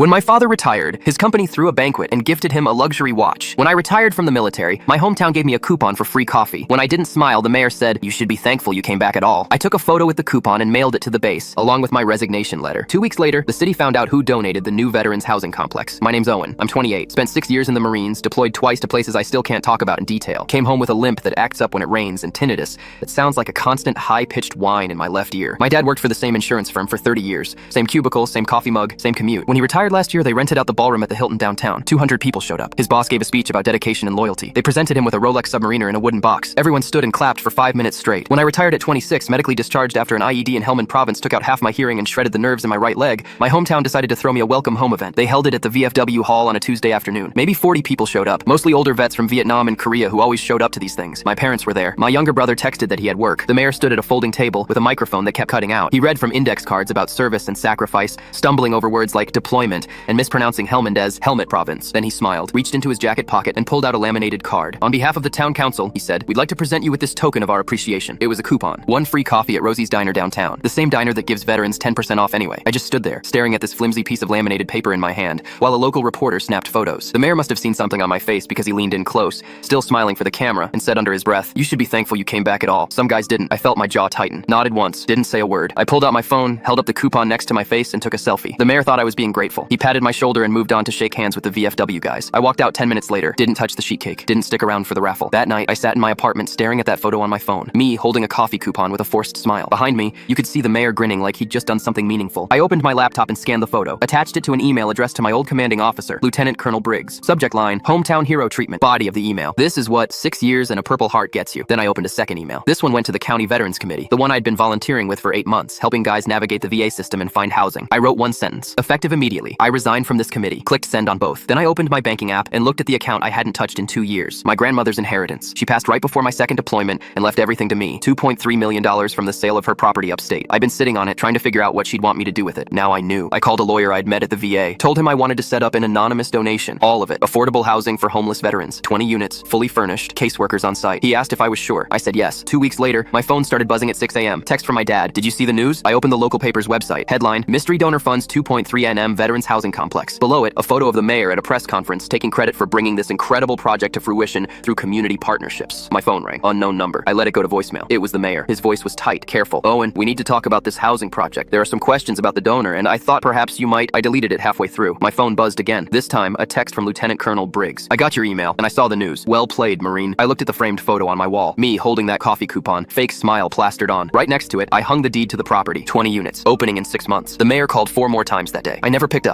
When my father retired, his company threw a banquet and gifted him a luxury watch. When I retired from the military, my hometown gave me a coupon for free coffee. When I didn't smile, the mayor said, "You should be thankful you came back at all." I took a photo with the coupon and mailed it to the base, along with my resignation letter. 2 weeks later, the city found out who donated the new Veterans Housing Complex. My name's Owen. I'm 28. Spent 6 years in the Marines, deployed twice to places I still can't talk about in detail. Came home with a limp that acts up when it rains and tinnitus that sounds like a constant high-pitched whine in my left ear. My dad worked for the same insurance firm for 30 years. Same cubicle, same coffee mug, same commute. When he retired last year, they rented out the ballroom at the Hilton downtown. 200 people showed up. His boss gave a speech about dedication and loyalty. They presented him with a Rolex Submariner in a wooden box. Everyone stood and clapped for 5 minutes straight. When I retired at 26, medically discharged after an IED in Helmand Province took out half my hearing and shredded the nerves in my right leg, my hometown decided to throw me a welcome home event. They held it at the VFW Hall on a Tuesday afternoon. Maybe 40 people showed up, mostly older vets from Vietnam and Korea who always showed up to these things. My parents were there. My younger brother texted that he had work. The mayor stood at a folding table with a microphone that kept cutting out. He read from index cards about service and sacrifice, stumbling over words like deployment and mispronouncing Helmand as Helmet Province. Then he smiled, reached into his jacket pocket and pulled out a laminated card. "On behalf of the town council," he said, "we'd like to present you with this token of our appreciation." It was a coupon. 1 free coffee at Rosie's Diner downtown. The same diner that gives veterans 10% off anyway. I just stood there, staring at this flimsy piece of laminated paper in my hand, while a local reporter snapped photos. The mayor must have seen something on my face because he leaned in close, still smiling for the camera, and said under his breath, "You should be thankful you came back at all." Some guys didn't. I felt my jaw tighten. Nodded once, didn't say a word. I pulled out my phone, held up the coupon next to my face, and took a selfie. The mayor thought I was being grateful. He patted my shoulder and moved on to shake hands with the VFW guys. I walked out 10 minutes later, didn't touch the sheet cake, didn't stick around for the raffle. That night, I sat in my apartment staring at that photo on my phone, me holding a coffee coupon with a forced smile. Behind me, you could see the mayor grinning like he'd just done something meaningful. I opened my laptop and scanned the photo, attached it to an email addressed to my old commanding officer, Lieutenant Colonel Briggs. Subject line, hometown hero treatment. Body of the email. This is what 6 years and a Purple Heart gets you. Then I opened a second email. This one went to the County Veterans Committee, the one I'd been volunteering with for 8 months, helping guys navigate the VA system and find housing. I wrote one sentence. Effective immediately. I resigned from this committee. Clicked send on both. Then I opened my banking app and looked at the account I hadn't touched in 2 years. My grandmother's inheritance. She passed right before my second deployment and left everything to me. $2.3 million from the sale of her property upstate. I've been sitting on it, trying to figure out what she'd want me to do with it. Now I knew. I called a lawyer I'd met at the VA, told him I wanted to set up an anonymous donation. All of it. Affordable housing for homeless veterans. 20 units, fully furnished, caseworkers on site. He asked if I was sure. I said yes. 2 weeks later, my phone started buzzing at 6 a.m. Text from my dad. "Did you see the news?" I opened the local paper's website. Headline, Mystery Donor Funds 2.3 NM Veterans Housing Complex. Below it, a photo of the mayor at a press conference taking credit for bringing this incredible project to fruition through community partnerships. My phone rang. Unknown number. I let it go to voicemail. It was the mayor. His voice was tight, careful. "Owen, we need to talk about this housing project. There are some questions about the donor, and I thought perhaps you might..." I deleted it halfway through. My phone buzzed again. This time, a text from Lieutenant Colonel Briggs. "I got your email, and I saw the news. Well played, Marine." I looked at the framed photo on my wall. Me holding that coffee coupon, fake smile plastered on. Right next to it, I hung the deed to the property. 20 units. Opening in 6 months. The mayor called 4 more times that day. I never picked up.